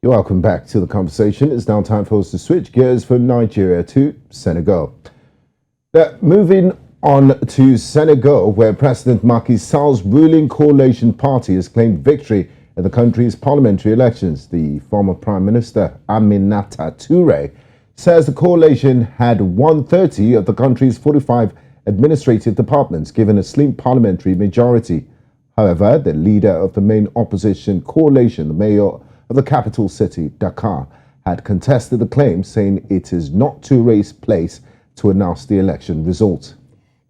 You're welcome back to the conversation. It's now time for us to switch gears from Nigeria to Senegal. Moving on to Senegal, where President Macky Sall's ruling coalition party has claimed victory in the country's parliamentary elections. The former Prime Minister, Aminata Toure, says the coalition had 130 of the country's 45 administrative departments, given a slim parliamentary majority. However, the leader of the main opposition coalition, the mayor of the capital city, Dakar, had contested the claim, saying it is not Toure's place to announce the election results.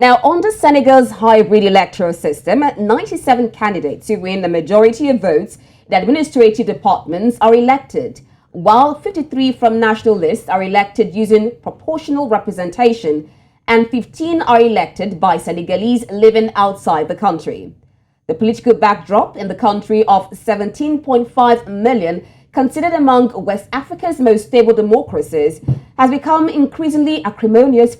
Now, under Senegal's hybrid electoral system, 97 candidates who win the majority of votes in administrative departments are elected, while 53 from national lists are elected using proportional representation and 15 are elected by Senegalese living outside the country. The political backdrop in the country of 17.5 million, considered among West Africa's most stable democracies, has become increasingly acrimonious,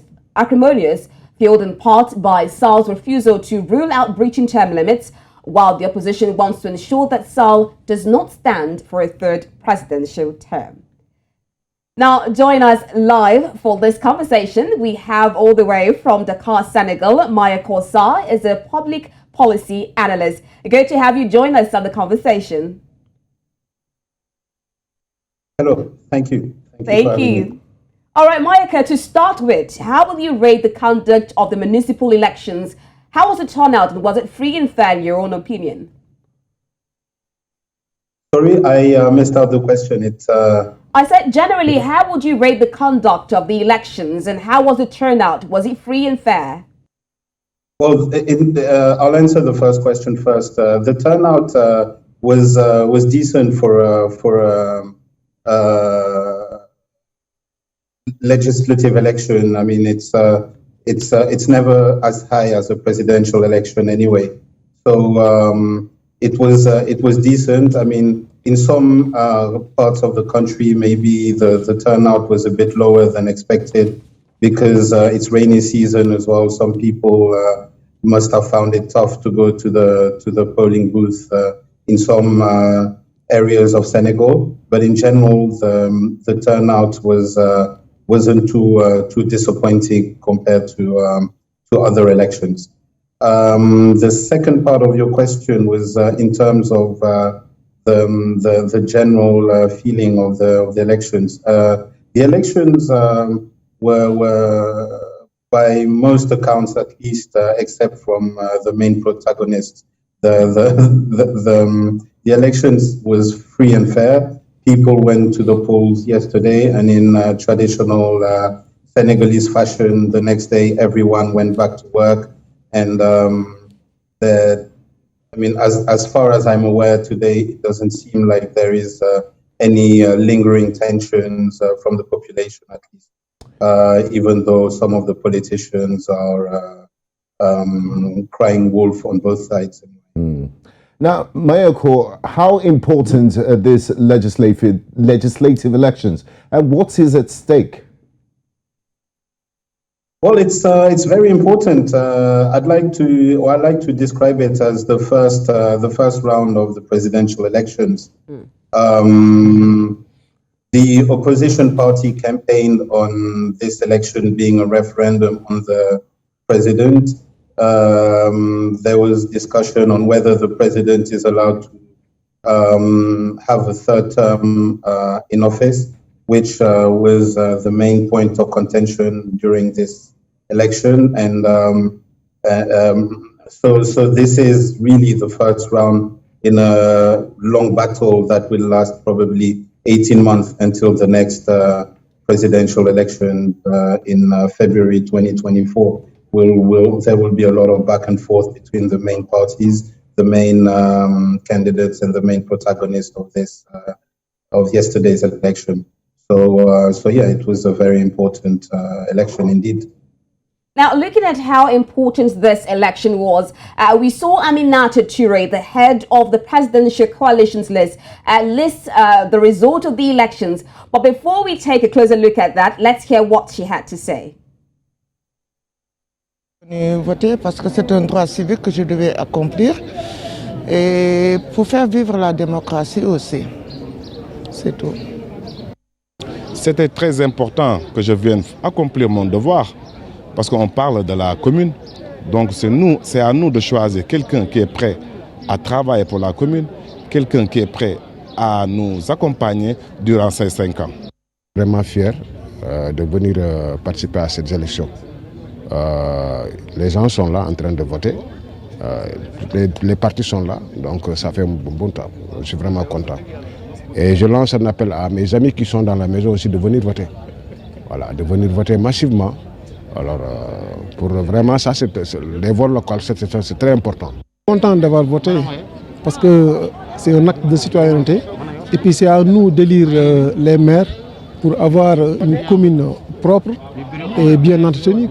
fueled in part by Sall's refusal to rule out breaching term limits, while the opposition wants to ensure that Sall does not stand for a third presidential term. Now, join us live for this conversation. We have all the way from Dakar, Senegal, Maya Korsar is a public policy analyst. Good to have you join us on the conversation. Hello, thank you. Thank you. All right, Mayaka, to start with, how will you rate the conduct of the municipal elections? How was the turnout, and was it free and fair in your own opinion? Sorry, I missed out the question. I said, generally, how would you rate the conduct of the elections, and how was the turnout? Was it free and fair? Well, I'll answer the first question first. The turnout was decent for legislative election. I mean, it's never as high as a presidential election anyway. So it was decent. I mean, in some parts of the country, maybe the turnout was a bit lower than expected because it's rainy season as well. Some people must have found it tough to go to the polling booth in some areas of Senegal. But in general, the turnout wasn't too disappointing compared to other elections. The second part of your question was in terms of the general feeling of the elections. The elections were by most accounts, at least, except from the main protagonists, the elections was free and fair. People went to the polls yesterday, and in traditional Senegalese fashion, the next day everyone went back to work. And I mean, as far as I'm aware today, it doesn't seem like there is any lingering tensions from the population, at least. Even though some of the politicians are crying wolf on both sides. Now, Mayoko, how important are these legislative elections, and what is at stake? Well, it's very important. I'd like to describe it as the first round of the presidential elections. The opposition party campaigned on this election being a referendum on the president. There was discussion on whether the president is allowed to have a third term in office, which was the main point of contention during this election. And so this is really the first round in a long battle that will last probably 18 months until the next presidential election in February 2024. There will be a lot of back and forth between the main parties, the main candidates, and the main protagonists of yesterday's election. So yeah, it was a very important election indeed. Now, looking at how important this election was, we saw Aminata Toure, the head of the presidential coalition's list the result of the elections. But before we take a closer look at that, let's hear what she had to say. Voter parce que c'est un droit civique que je devais accomplir et pour faire vivre la démocratie aussi. c'est tout. C'était très important que je vienne accomplir mon devoir parce qu'on parle de la commune. Donc c'est à nous de choisir quelqu'un qui est prêt à travailler pour la commune, quelqu'un qui est prêt à nous accompagner durant ces 5 ans. Vraiment fier de venir participer à cette élection. Les gens sont là en train de voter. Les partis sont là, donc ça fait un bon temps. Je suis vraiment content. Et je lance un appel à mes amis qui sont dans la maison aussi de venir voter. Voilà, de venir voter massivement. Alors, pour vraiment ça, les votes locaux, c'est très important. Content d'avoir voté parce que c'est un acte de citoyenneté. Et puis c'est à nous d'élire les maires pour avoir une commune propre et bien entretenue.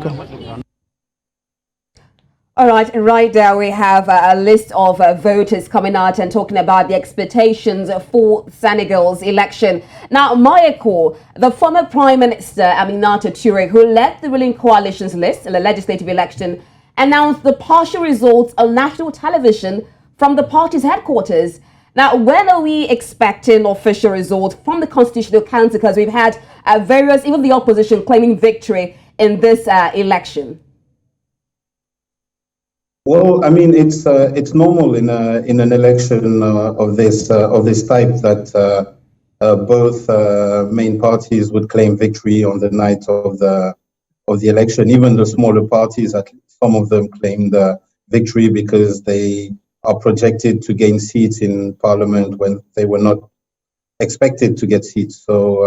All right there we have a list of voters coming out and talking about the expectations for Senegal's election. Now, Mayako, the former Prime Minister Aminata Toure, who led the ruling coalition's list in the legislative election, announced the partial results on national television from the party's headquarters. Now, when are we expecting official results from the Constitutional Council? Because we've had various, even the opposition, claiming victory in this election. Well, I mean, it's normal in an election of this type that both main parties would claim victory on the night of the election. Even the smaller parties, at least some of them claim the victory because they are projected to gain seats in Parliament when they were not expected to get seats. So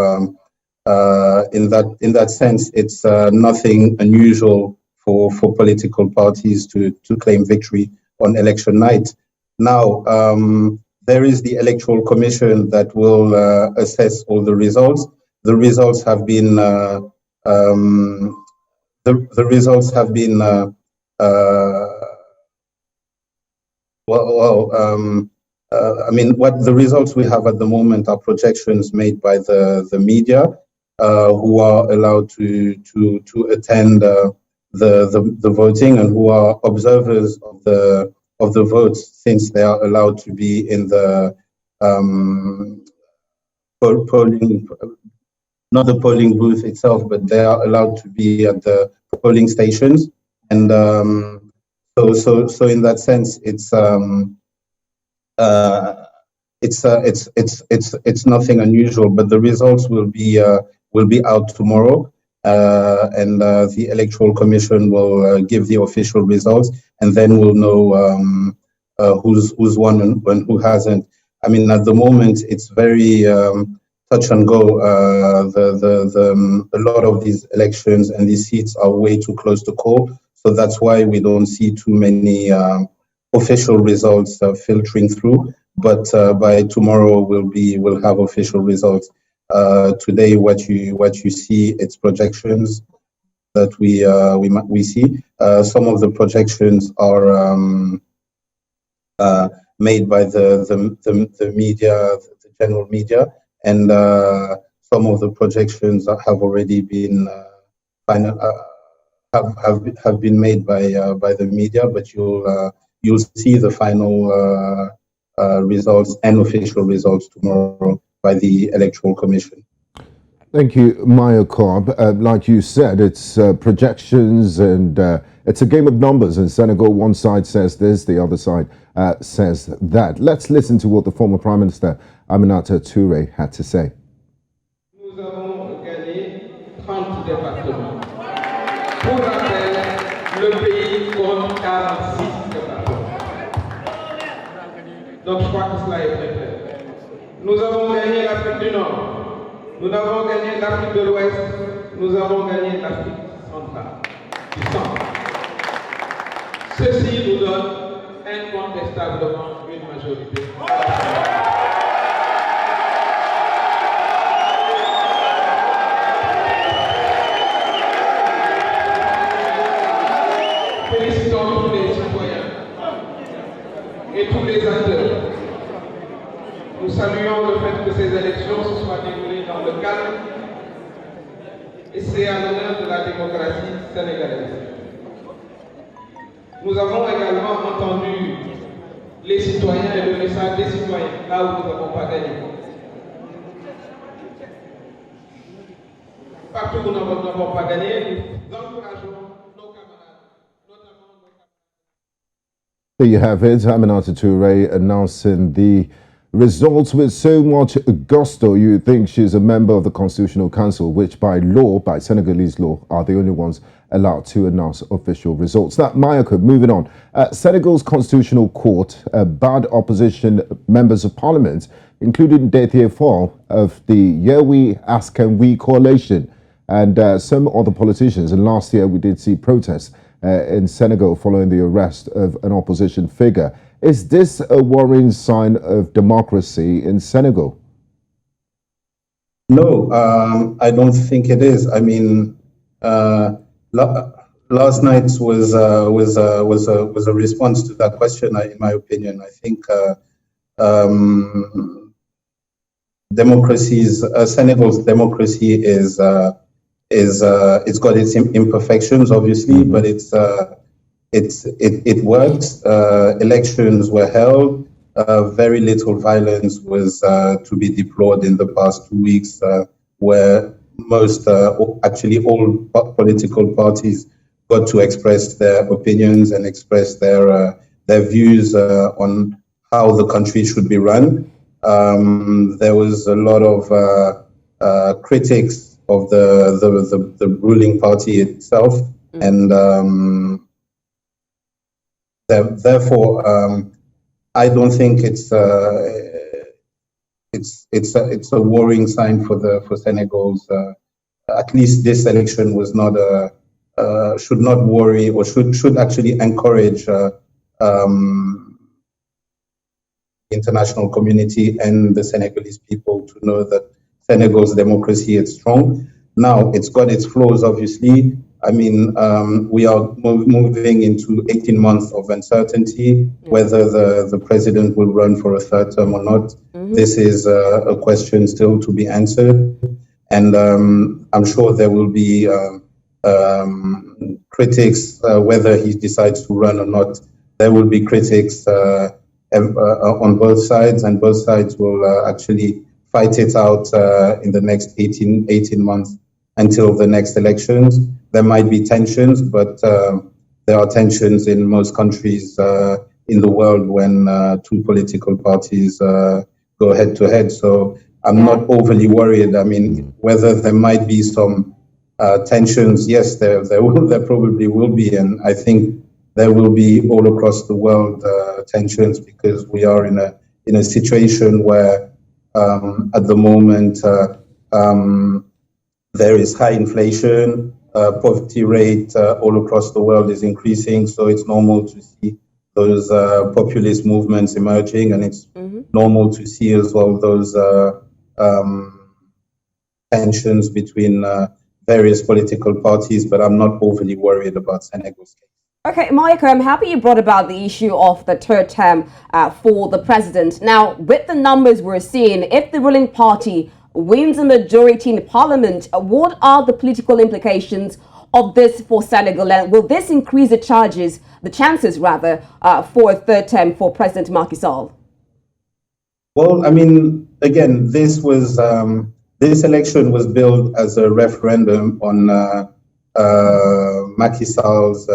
in that sense, it's nothing unusual for political parties to claim victory on election night. Now, there is the Electoral Commission that will assess all the results. The results have been I mean, what the results we have at the moment are projections made by the media, who are allowed to attend the voting and who are observers of the votes, since they are allowed to be in the polling, not the polling booth itself, but they are allowed to be at the polling stations. And so in that sense, it's nothing unusual. But the results will be out tomorrow. And the Electoral Commission will give the official results, and then we'll know who's won and who hasn't. I mean, at the moment, it's very touch and go. A lot of these elections and these seats are way too close to call, so that's why we don't see too many official results filtering through. But by tomorrow, we'll have official results. Today, what you see, it's projections that we see. Some of the projections are made by the media, the general media, and some of the projections have already been have been made by the media. But you'll see the final results and official results tomorrow by the Electoral Commission. Thank you, Maya Korb. Like you said, it's projections and it's a game of numbers. In Senegal, one side says this, the other side says that. Let's listen to what the former Prime Minister Aminata Toure had to say. Nous avons gagné 30 départements. Pour rappel, le pays compte 46 départements. Donc je crois que cela est très clair. Nous avons gagné l'Afrique du Nord, nous avons gagné l'Afrique de l'Ouest, nous avons gagné l'Afrique centrale, du centre. Ceci nous donne incontestablement une majorité. Félicitons tous les citoyens et tous les acteurs. Nous saluons le fait que ces élections se soient déroulées dans le calme, et c'est à l'honneur de la démocratie sénégalaise. Nous avons également entendu les citoyens et le message des citoyens là où nous n'avons pas gagné. partout où nous n'avons pas gagné, nous encourageons nos camarades, notamment nos camarades. There you have it, Aminata Toure announcing the results with so much gusto. You think she's a member of the Constitutional Council, which by law, by Senegalese law, are the only ones allowed to announce official results. Now, Mayako, moving on. Senegal's Constitutional Court barred opposition members of parliament, including Déthié Fall of the Yewi Askan-We coalition and some other politicians. And last year, we did see protests in Senegal following the arrest of an opposition figure. Is this a worrying sign of democracy in Senegal? No, I don't think it is. I mean, last night's was a response to that question. In my opinion, I think democracies, Senegal's democracy is it's got its imperfections, obviously, but it works. Elections were held. Very little violence was to be deplored in the past 2 weeks, where most, actually all political parties got to express their opinions and express their views on how the country should be run. There was a lot of critics of the ruling party itself, and therefore, I don't think it's a worrying sign for Senegal's. At least this election was not should not worry, or should actually encourage international community and the Senegalese people to know that Senegal's democracy is strong. Now, it's got its flaws, obviously. I mean, we are moving into 18 months of uncertainty, whether the president will run for a third term or not. This is a question still to be answered. And I'm sure there will be critics, whether he decides to run or not. There will be critics on both sides, and both sides will actually fight it out in the next 18 months until the next elections. There might be tensions, but there are tensions in most countries in the world when two political parties go head to head. So I'm not overly worried. I mean, whether there might be some tensions, yes, there probably will be, and I think there will be all across the world tensions, because we are in a situation where at the moment there is high inflation, poverty rate all across the world is increasing, so it's normal to see those populist movements emerging, and it's normal to see as well those tensions between various political parties, but I'm not overly worried about Senegal's case. Okay, Michael, I'm happy you brought about the issue of the third term for the president. Now, with the numbers we're seeing, if the ruling party wins a majority in parliament, what are the political implications of this for Senegal? And will this increase the chances for a third term for President Macky Sall? Well, I mean, again, this election was billed as a referendum on Macky Sall's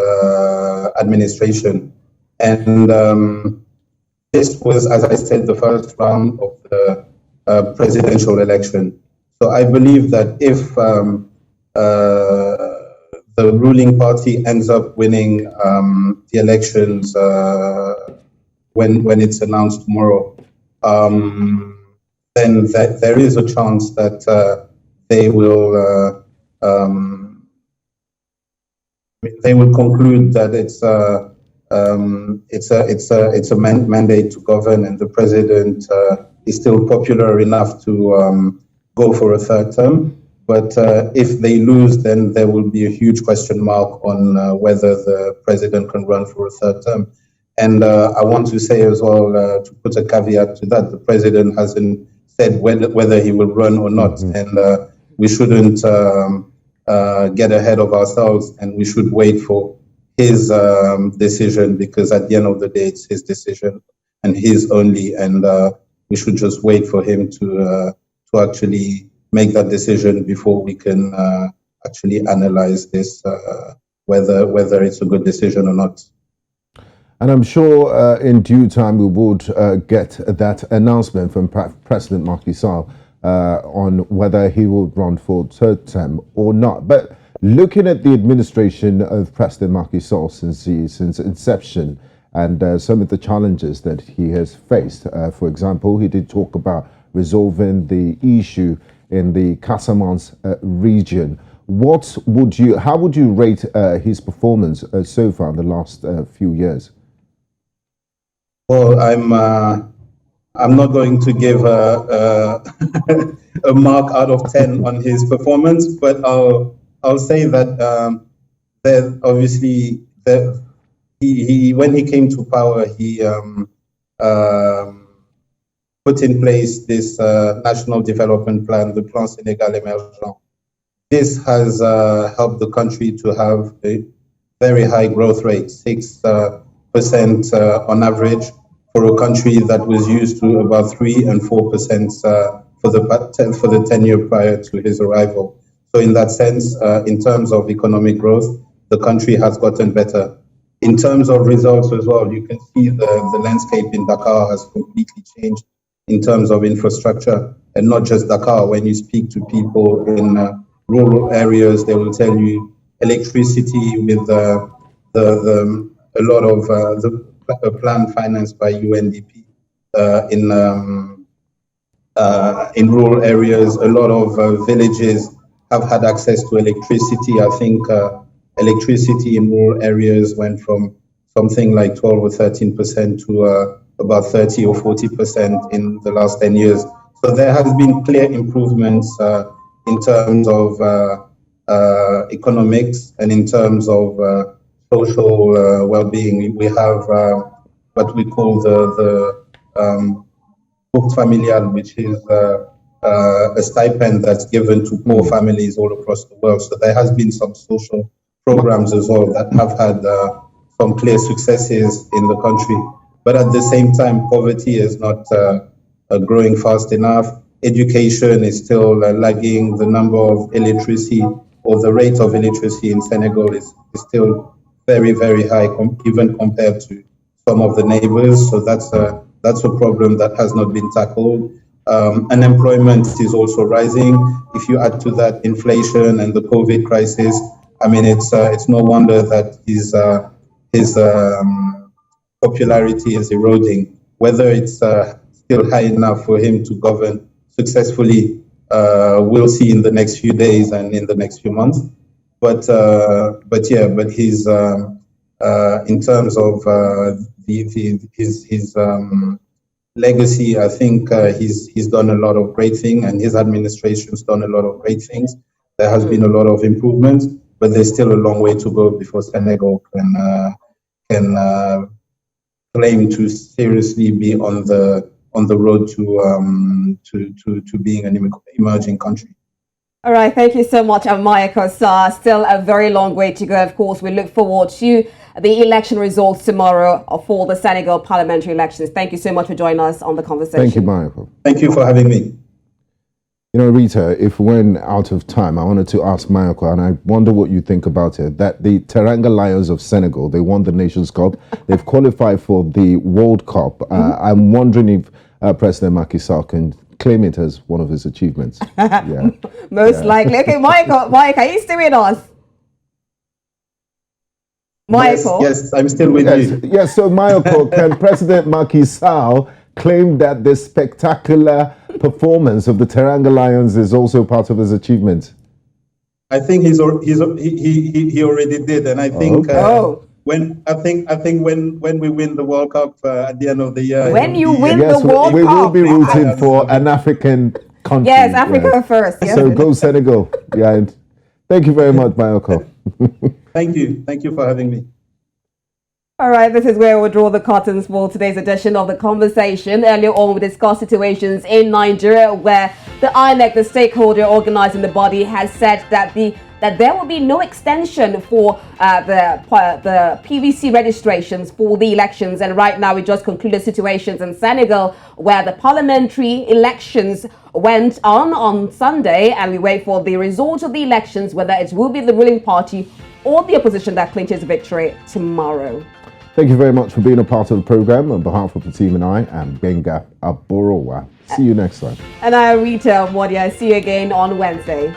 administration. And this was, as I said, the first round of the presidential election. So I believe that if the ruling party ends up winning the elections when it's announced tomorrow, then there is a chance that they will conclude that it's a mandate to govern, and the president is still popular enough to go for a third term. But if they lose, then there will be a huge question mark on whether the president can run for a third term. And I want to say as well, to put a caveat to that, the president hasn't said whether he will run or not. And we shouldn't get ahead of ourselves, and we should wait for his decision, because at the end of the day, it's his decision and his only. And we should just wait for him to actually make that decision before we can actually analyze this, whether it's a good decision or not. And I'm sure in due time we would get that announcement from President Macky Sall on whether he will run for third term or not. But looking at the administration of President Macky Sall since inception and some of the challenges that he has faced, for example, he did talk about resolving the issue in the Casamance region. How would you rate his performance so far in the last few years? Well, I'm not going to give a mark out of 10 on his performance, but I'll say that obviously he when he came to power, he put in place this national development plan, the Plan Senegal Emergent. This has helped the country to have a very high growth rate, 6% on average, for a country that was used to about 3 and 4% for the 10 years prior to his arrival. So in that sense, in terms of economic growth, the country has gotten better. In terms of results as well, you can see the landscape in Dakar has completely changed in terms of infrastructure, and not just Dakar. When you speak to people in rural areas, they will tell you electricity with a lot of a plan financed by UNDP in rural areas. A lot of villages have had access to electricity. I think electricity in rural areas went from something like 12 or 13% to about 30 or 40% in the last 10 years. So there has been clear improvements in terms of economics and in terms of social well-being. We have what we call the bourse familial, which is a stipend that's given to poor families all across the world. So there has been some social programs as well that have had some clear successes in the country. But at the same time, poverty is not growing fast enough. Education is still lagging. The number of illiteracy or the rate of illiteracy in Senegal is still very, very high, even compared to some of the neighbors. So that's a problem that has not been tackled. Unemployment is also rising. If you add to that inflation and the COVID crisis, I mean, it's no wonder that his popularity is eroding. Whether it's still high enough for him to govern successfully, we'll see in the next few days and in the next few months. But his in terms of his legacy, I think he's done a lot of great things, and his administration's done a lot of great things. There has been a lot of improvements, but there's still a long way to go before Senegal can claim to seriously be on the road to being an emerging country. All right, thank you so much, Aminata Toure. Still a very long way to go. Of course, we look forward to the election results tomorrow for the Senegal parliamentary elections. Thank you so much for joining us on the conversation. Thank you, Mayako. Thank you for having me. You know, Rita, if we're out of time, I wanted to ask Mayako, and I wonder what you think about it, that the Teranga Lions of Senegal, they won the Nations Cup. They've qualified for the World Cup. I'm wondering if President Macky Sall can claim it as one of his achievements. Yeah. Most likely. Okay, Mayako, are you still with us? Mayako? Yes, I'm still with you. Yes, so Mayako, can President Macky Sall claim that this spectacular performance of the Teranga Lions is also part of his achievement? I think he already did, and I think when we win the World Cup at the end of the year, when you win the World Cup, we will be rooting for an African country. Yes, Africa first. Yes. So go Senegal. Yeah, and thank you very much, Mayako. Thank you for having me. All right, this is where we'll draw the curtains for today's edition of The Conversation. Earlier on, we discussed situations in Nigeria where the INEC, the stakeholder organizing the body, has said that that there will be no extension for the PVC registrations for the elections. And right now, we just concluded situations in Senegal where the parliamentary elections went on Sunday, and we wait for the result of the elections, whether it will be the ruling party or the opposition that clinches victory tomorrow. Thank you very much for being a part of the program. On behalf of the team and I am Benga Aborowa. See you next time. And I'm Rita Modia. See you again on Wednesday.